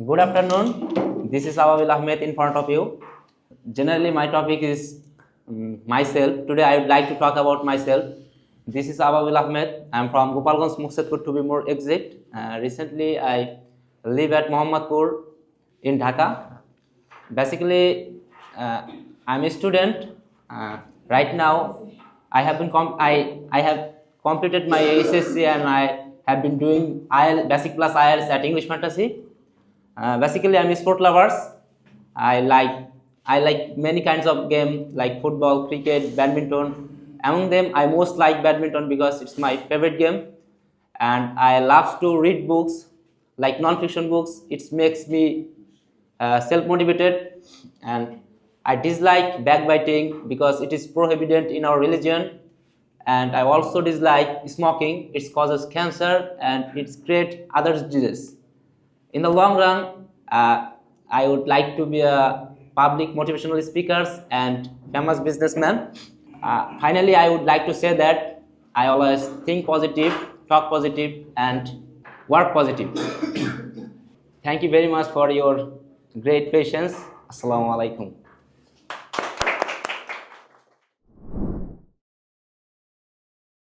Good afternoon. This is Awabil Ahmed in front of you. Generally, my topic is myself. Today, I would like to talk about myself. This is Awabil Ahmed. I am from Gopalganj, Muksadpur to be more exact. Recently, I live at Mohammadpur in Dhaka. Basically, I'm a student. Right now, I have completed my SSC and I have been doing IELTS, Basic Plus IELTS at English Fantasy. Basically, I'm a sport lovers. I like I like many kinds of game like football, cricket, badminton. Among them, I most like badminton because it's my favorite game, and I love to read books like non-fiction books. It makes me self-motivated, and I dislike backbiting because it is prohibited in our religion, and I also dislike smoking. It causes cancer and it creates other diseases. In the long run, I would like to be a public motivational speaker and famous businessman. Finally, I would like to say that I always think positive, talk positive, and work positive. Thank you very much for your great patience. Assalamu alaikum.